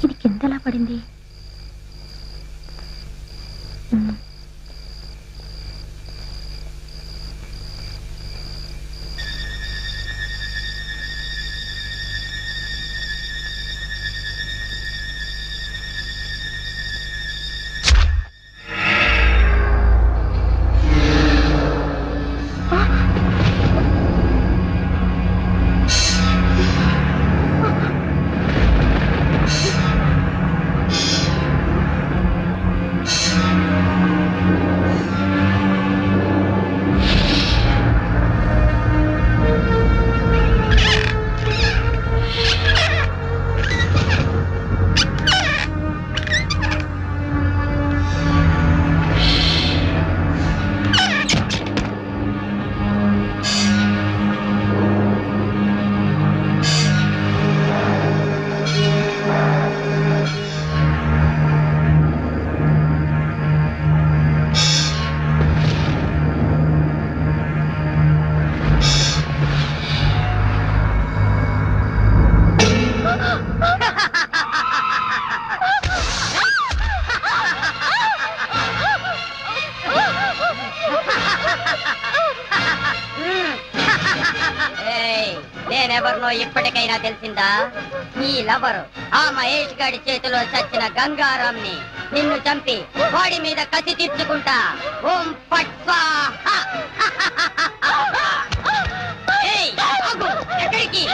ఇది కిందలా పడింది. నేనెవరినో ఇప్పటికైనా తెలిసిందా? ఈ లవరు ఆ మహేష్ గారి చేతిలో చచ్చిన గంగారాంని నిన్ను చంపి వాడి మీద కసి తీర్చుకుంటా. ఓం పట్ స్వాహా. ఎక్కడికి?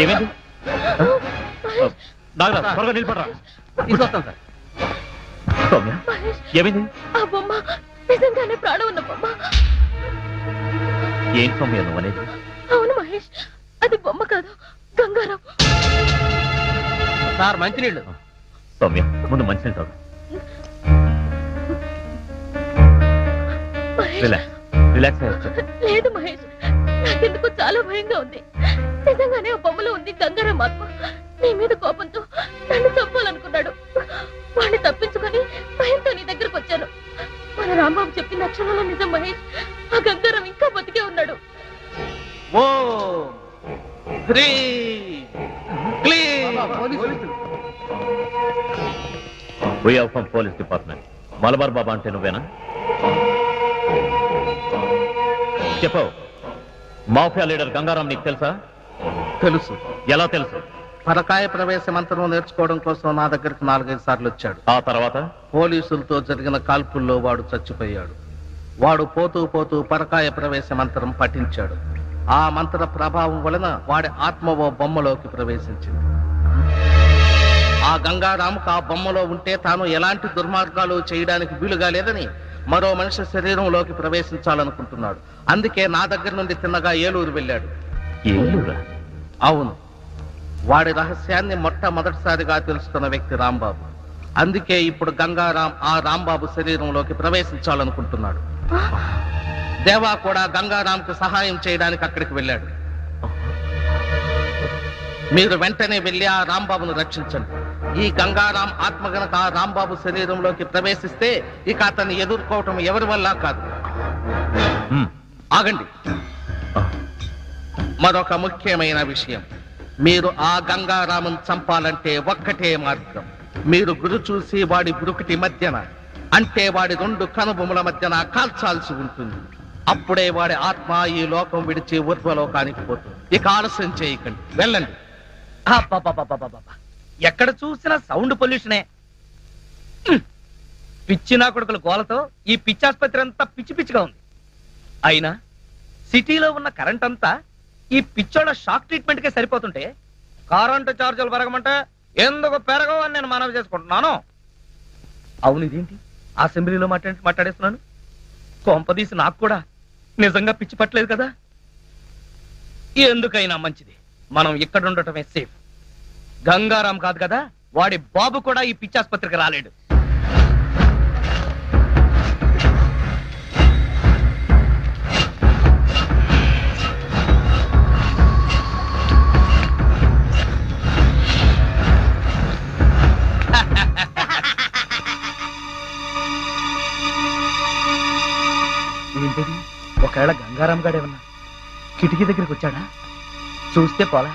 ఏమైంది? త్వరగా నిలబడరా. తీసుకొస్తాను సార్. సౌమ్య ఏమైంది? ఆ బొమ్మ నిజంగానే ప్రాణం ఉన్న బొమ్మ. ఏం సౌమ్య నువ్వు అనేది? అవును మహేష్, అది బొమ్మ కాదు, గంగారాం. సార్ మంచినీళ్ళు. సౌమ్య ముందు మంచినీళ్ళు తాగు. రిలాక్స్ అయ్యొచ్చు. లేదు మహేష్, నాకెందుకు చాలా భయంగా ఉంది. నిజంగానే ఆ బొమ్మలో ఉంది గంగారాం ఆత్మ. నీ మీద కోపంతో నన్ను చంపాలనుకున్నాడు. వాడిని తప్పించుకొని భయంతో నీ దగ్గరకు వచ్చాను. మన రాంబాబు చెప్పిన అక్షరాల నిజం మహేష్. ఆ గంగారాం ఇంకా బతికే ఉన్నాడు. Police department. మలబార్ బాబా అంటే నువ్వేనా? చెప్పు. మాఫియా లీడర్ గంగారాం నీకు తెలుసా? తెలుసు. ఎలా తెలుసు? పరకాయ ప్రవేశ మంత్రం నేర్చుకోవడం కోసం నా దగ్గరకు 4-5 సార్లు వచ్చాడు. ఆ తర్వాత పోలీసులతో జరిగిన కాల్పుల్లో వాడు చచ్చిపోయాడు. వాడు పోతూ పోతూ పరకాయ ప్రవేశ మంత్రం పఠించాడు. ఆ మంత్ర ప్రభావం వలన వాడి ఆత్మ ఓ బొమ్మలోకి ప్రవేశించింది. ఆ గంగారాంకు ఆ బొమ్మలో ఉంటే తాను ఎలాంటి దుర్మార్గాలు చేయడానికి వీలుగా లేదని మరో మనిషి శరీరంలోకి ప్రవేశించాలనుకుంటున్నాడు. అందుకే నా దగ్గర నుండి తిన్నగా ఏలూరు వెళ్ళాడు. అవును, వాడి రహస్యాన్ని మొట్టమొదటిసారిగా తెలుసుకున్న వ్యక్తి రాంబాబు. అందుకే ఇప్పుడు గంగారాం ఆ రాంబాబు శరీరంలోకి ప్రవేశించాలనుకుంటున్నాడు. దేవా కూడా గంగారాంకు సహాయం చేయడానికి అక్కడికి వెళ్ళాడు. మీరు వెంటనే వెళ్ళి ఆ రాంబాబును రక్షించండి. ఈ గంగారాం ఆత్మ గనక ఆ రాంబాబు శరీరంలోకి ప్రవేశిస్తే ఇక అతన్ని ఎదుర్కోవటం ఎవరి వల్ల కాదు. ఆగండి, మరొక ముఖ్యమైన విషయం. మీరు ఆ గంగారామును చంపాలంటే ఒక్కటే మార్గం. మీరు గురి చూసి వాడి బురుకుటి మధ్యన, అంటే వాడి 2 కనుబొమ్మల మధ్యన కాల్చాల్సి ఉంటుంది. అప్పుడే వాడి ఆత్మ ఈ లోకం విడిచి ఊర్ధ్వలోకానికి పోతుంది. ఇక ఆలస్యం చేయకండి, వెళ్ళండి. ఎక్కడ చూసినా సౌండ్ పొల్యూషనే. పిచ్చి నా కొడుకుల గోలతో ఈ పిచ్చి ఆసుపత్రి అంతా పిచ్చి పిచ్చిగా ఉంది. అయినా సిటీలో ఉన్న కరెంట్ అంతా ఈ పిచ్చోడ షాక్ ట్రీట్మెంట్ కే సరిపోతుంటే కరెంటు ఛార్జీలు పెరగమంటే ఎందుకు పెరగవు అని నేను మనవి చేసుకుంటున్నాను. అవును, ఇదేంటి అసెంబ్లీలో మాట్లాడేస్తున్నాను? కొంపదీసి నాకు కూడా నిజంగా పిచ్చి పట్టలేదు కదా. ఎందుకైనా మంచిది మనం ఇక్కడ ఉండటమే సేఫ్. గంగారాం కాదు కదా, వాడి బాబు కూడా ఈ పిచ్చి ఆసుపత్రికి రాలేడు. ఏంటిది? ఒకవేళ గంగారాం గాడేమన్నా కిటికీ దగ్గరికి వచ్చాడా? చూస్తే పోలా.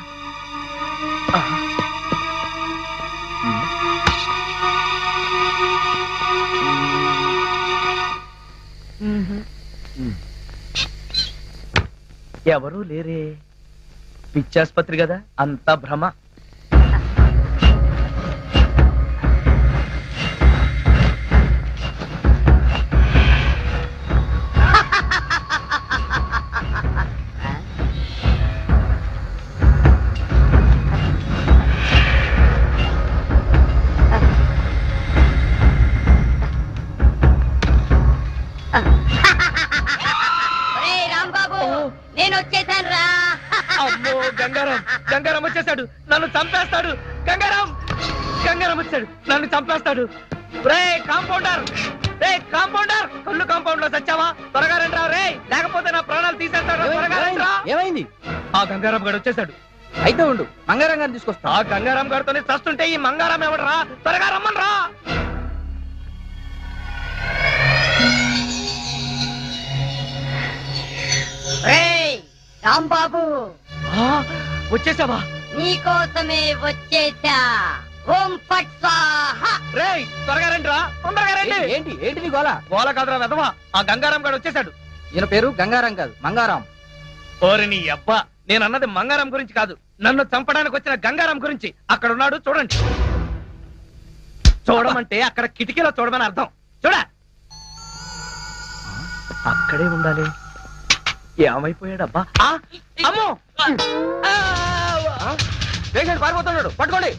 ఎవరూ లేరే. పిచ్చాసుపత్రి కదా, అంతా భ్రమ. గంగారాం వచ్చేసాడు, నన్ను చంపేస్తాడు. గంగారాం వచ్చాడు, నన్ను చంపేస్తాడు. రే కాంపౌండర్, కళ్ళు కాంపౌండ్ లో చచ్చావా? త్వరగా రండి రా రే, లేకపోతే నా ప్రాణాలు తీసేస్తాడు. ఏమైంది? ఆ గంగారాం గారు వచ్చేసాడు. అయితే ఉండు, మంగారాం గారిని తీసుకొస్తా. ఆ గంగారాం గారితోనే చస్తుంటే ఈ మంగారాం ఎవడరా? త్వరగా రమ్మని రా. రాంబాబు వచ్చేసావా? నీకోసమే వచ్చేసా. ఓం ఫట్ స్వాహా. రేయ్ త్వరగా రండి రా, తొందరగా రండి. ఏంటి నీ గోల? గోల కాదురా వెధవా, ఆ గంగారాం గారు వచ్చేసాడు. ఈయన పేరు గంగారాం కాదు, మంగారాం. ఓరి నీ అబ్బా, నేను అన్నది మంగారాం గురించి కాదు, నన్ను చంపడానికి వచ్చిన గంగారాం గురించి. అక్కడ ఉన్నాడు చూడండి. చూడమంటే అక్కడ కిటికీలో చూడమని అర్థం. చూడ, అక్కడే ఉండాలి. ఏమైపోయాడబ్బా? అమ్మో, పేషెంట్ పారిపోతున్నాడు, పట్టుకోండి.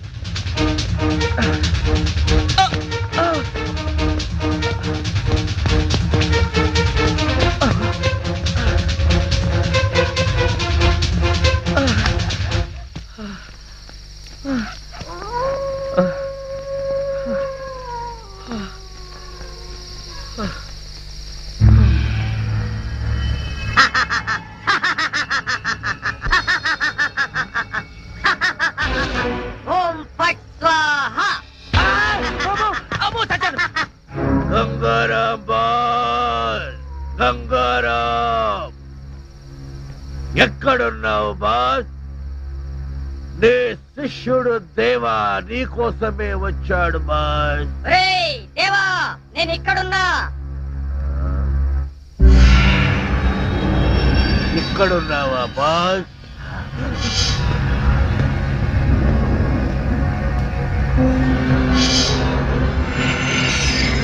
గంగారాం, ఎక్కడున్నావు బాస్? నీ శిష్యుడు దేవా నీకోసమే వచ్చాడు బాస్. దేవా, నేను ఇక్కడున్నా. ఇక్కడున్నావా బాస్?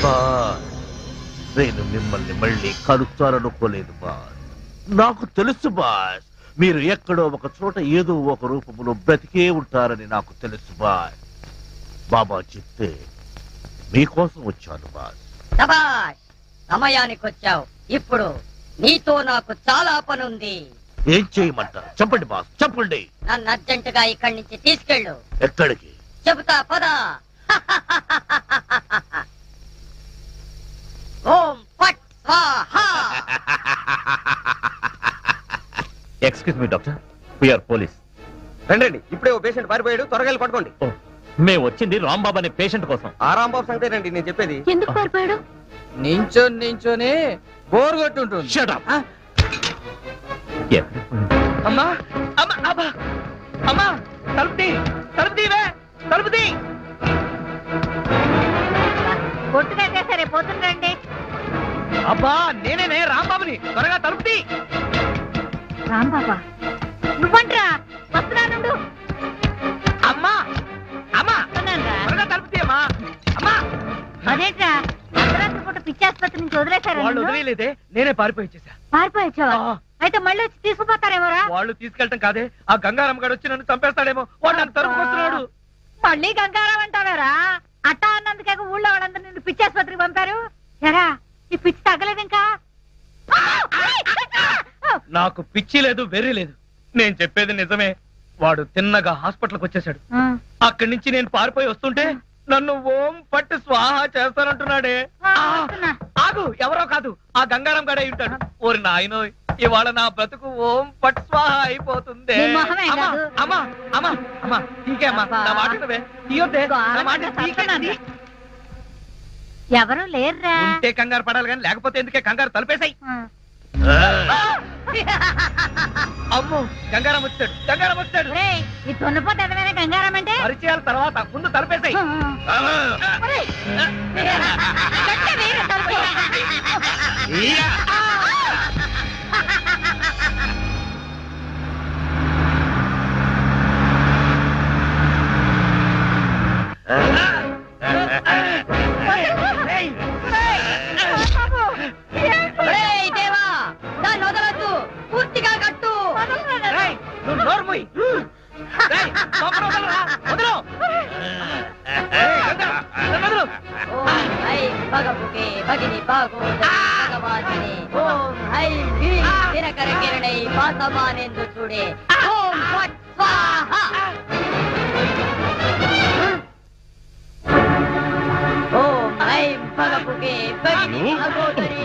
బాస్, నేను మిమ్మల్ని మళ్ళీ కలుస్తాననుకోలేదు బాస్. నాకు తెలుసు బాస్, మీరు ఎక్కడో ఒక చోట ఏదో ఒక రూపంలో బ్రతికే ఉంటారని నాకు తెలుసు బాస్. బాబా చెప్తే మీకోసం వచ్చాను బాస్. సమయానికి వచ్చావు. ఇప్పుడు నీతో నాకు చాలా పనుంది. ఏం చేయమంటారు? చెప్పండి బాస్, చెప్పండి. నన్ను అర్జెంటుగా ఇక్కడి నుంచి తీసుకెళ్ళు. ఎక్కడికి? చెబుతా పద. ఓం ఫట్ స్వాహా. Excuse me doctor, we're police. రండి, ఇప్పుడే ఓ పేషెంట్ పారిపోయాడు, త్వరగా వెళ్ళి పట్టుకోండి. మేము వచ్చింది రాంబాబు అనే పేషెంట్ కోసం. ఆ రాంబాబు సంగతే రండి నేను చెప్పేది. ఎందుకు పారిపోయాడు? నించొని బోర్ కొట్టుంటుంది. అమ్మా అమ్మా అబ్బా అమ్మా, తలుపు తీ, తలుపు తీవే, తలుపు తీ. అబ్బా నేనే రాంబాబుని, త్వరగా తలుపుతి. రాంబాబా నువ్వంట్రా, వస్తున్నానుండు. అమ్మా అమ్మా త్వరగా తలుపుతి అమ్మా. అమ్మా అదేంట్రా అర్ధరాత్రి పూట పిచ్చాసుపత్రి నుంచి వదిలేశారు? వాళ్ళు వదిలేదే, నేనే పారిపోయి వచ్చేసా. పారిపోయొచ్చావా? అయితే మళ్ళీ వచ్చి తీసుకుపోతారేమోరా? వాళ్ళు తీసుకెళ్ళటం కాదే, ఆ గంగారాం గారు వచ్చి నన్ను చంపేస్తాడేమో, వాడు నన్ను తరుపుకొస్తున్నాడు. మళ్ళీ గంగారాం అంటావారా? అట్టా అన్నందుకే ఊళ్ళో వాళ్ళందరూ నిన్ను పిచ్చాసుపత్రికి పంపారు. ఎరా ఈ పిచ్చి తగ్గలేదు ఇంకా? నాకు పిచ్చి లేదు, వెర్రి లేదు, నేను చెప్పేది నిజమే. వాడు తిన్నగా హాస్పిటల్కి వచ్చేసాడు. అక్కడి నుంచి నేను పారిపోయి వస్తుంటే నన్ను ఓం పట్టు స్వాహా చేస్తానంటున్నాడే. ఆగు, ఎవరో కాదు, ఆ గంగారాం గడే ఉంటాడు. ఓరి నాయనో, ఇవాళ నా బ్రతుకు ఓం పట్టు స్వాహా అయిపోతుంది. అమ్మా అమ్మా అమ్మా టీకే అమ్మా, నా మాట తీయొద్దే, నా మాట తీకే. ఎవరు లేర్రా? ఉంటే కంగారు పడాలి కానీ లేకపోతే ఎందుకే కంగారు, తలుపేసాయి. అమ్మో గంగారాం వచ్చాడు, గంగారాం వచ్చాడు. ఈ తొన్నుపోతే ఎదమైనా గంగారాం అంటే పరిచయాల తర్వాత ముందు తలుపేసాయి. దేవా దాన్ని వదలొద్దు, పూర్తిగా కట్టు. నువ్వు నోర్ముయ్. ఓం ఐం భగభుగే భగిని భాగోదరి ఓం ఐం హ్రీం దినకర కిరణై వాసమానేందు చూడే ఓం ఫట్ స్వాహా. ఓం ఐం భగభుగే భగిని భాగోదరి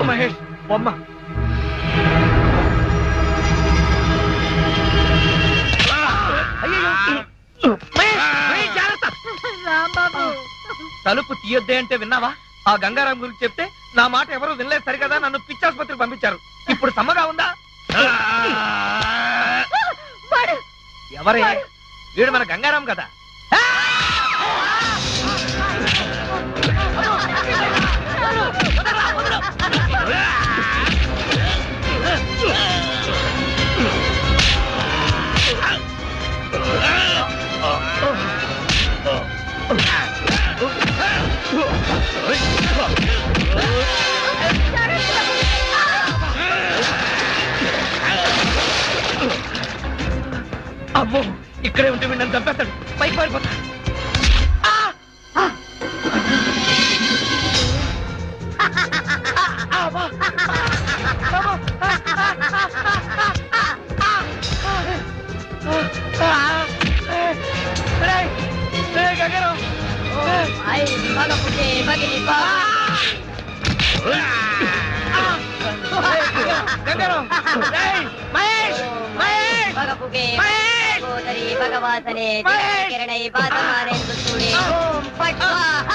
మహేష్ బొమ్మ. తలుపు తీయొద్దే అంటే విన్నావా? ఆ గంగారాం గురించి చెప్తే నా మాట ఎవరు వినలేదు సరికదా, నన్ను పిచ్చాసుపత్రికి పంపించారు. ఇప్పుడు సమ్మగా ఉందా? ఎవరే వీడు? మన గంగారాం కదా. అమ్మో ఇక్కడే ఉంటే వీడు నన్ను చంపేస్తాడు, పైకి పారిపోతా. భగవాసనే కిరణై వాసమానేందు చూడే ఓం ఫట్ స్వాహా.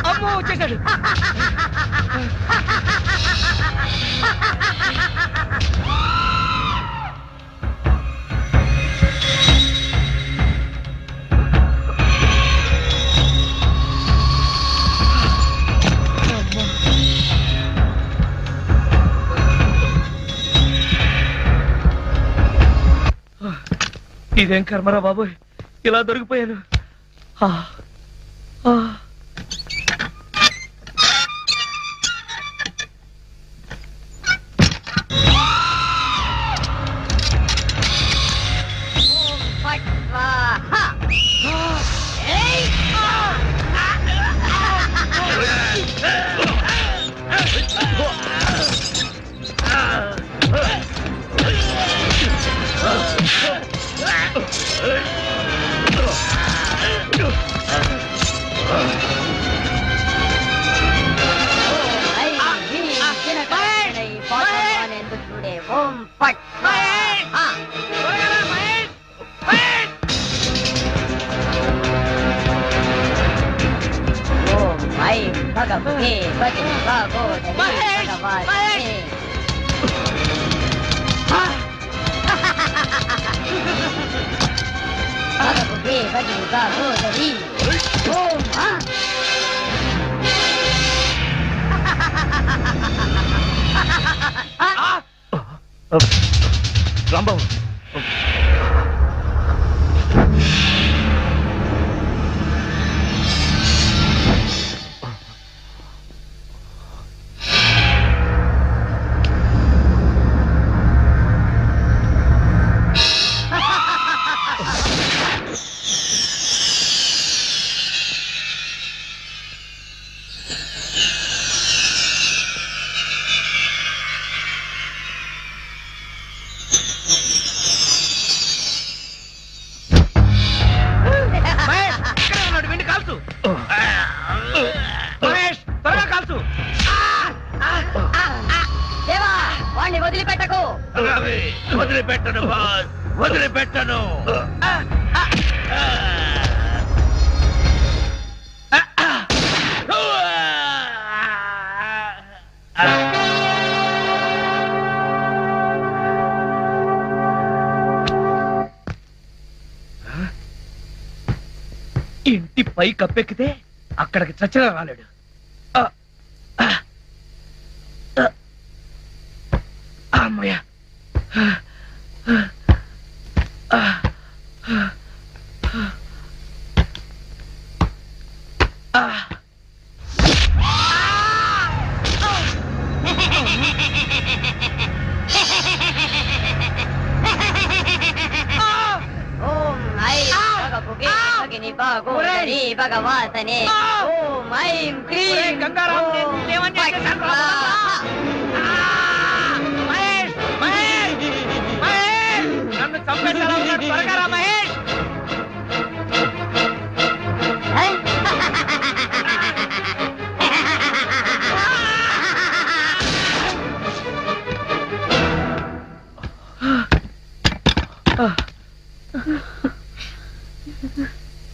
అమ్మో వచ్చేసాడు. ఇదేం కర్మరా బాబు, ఇలా దొరికిపోయాను. ఓం ఫట్ భగవతే భగిని భాగోదరి భగవాసనే భగవతే భగిని భాగోదరి ఓం రాంబాబు వదిలిపెట్టకు. వదిలిపెట్టను బాస్, వదిలిపెట్టను. ఇంటి పై కప్పెక్కితే అక్కడికి చచ్చిన రాలేడు. అమ్మయ్య, భగవాసనే ఓం ఐం క్రీం గంగారాం మహేష్, మహేష్, మహేష్, నన్ను చంపేశారా? త్వరగా రా మహేష్.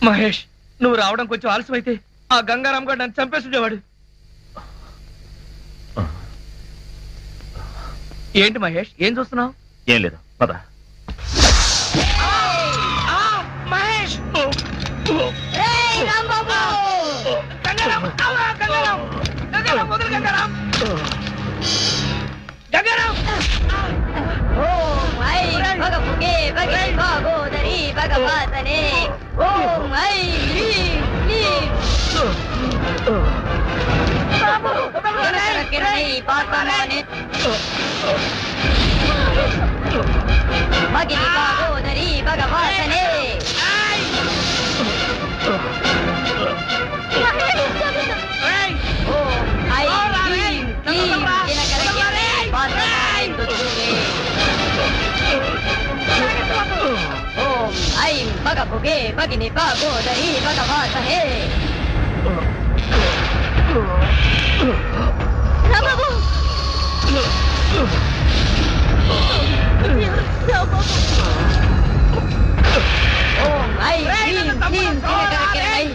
మహేష్, నువ్వు రావడం కొంచెం ఆలస్యమైతే ఆ గంగారాం గారు నన్ను చంపేస్తుండేవాడు. ఏంటి మహేష్, ఏం చూస్తున్నావు? ఏం లేదు, పద. మహేష్, గంగారాం, గంగారాం, గంగారాం, వదలు గంగారాం, గంగారాం. ఓం ఐం భగవతే భగిని భాగోదరి భగవాసనే ఓం ఐం హ్రీం క్లీం కిరణై పాతమానే భగిని భాగోదరి భగవాసనే ఓం ఐం హ్రీం క్లీం దినకర కిరణై పాతమానే ఓం ఐం భగవతే భగిని భాగోదరి భగవాసనే. ఓం ఐం హ్రీం క్లీం దినకర కిరణై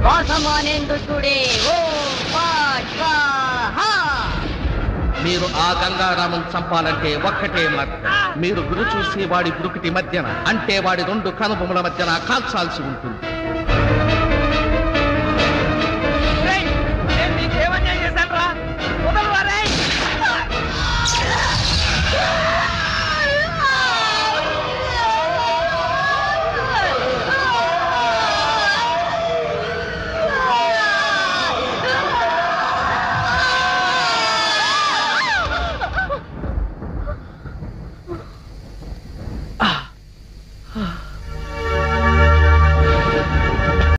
వాసమానేందుడే ఓం పాట్ స్వాహా. మీరు ఆ గంగారాముని చంపాలంటే ఒక్కటే మార్గం. మీరు గురి చూసి వాడి గురుకుటి మధ్యన, అంటే వాడి రెండు కనుబొమ్మల మధ్యన కాల్చాల్సి ఉంటుంది. నేను నీకేమన్యాయం చేశాను రా? వదలరా రేయ్.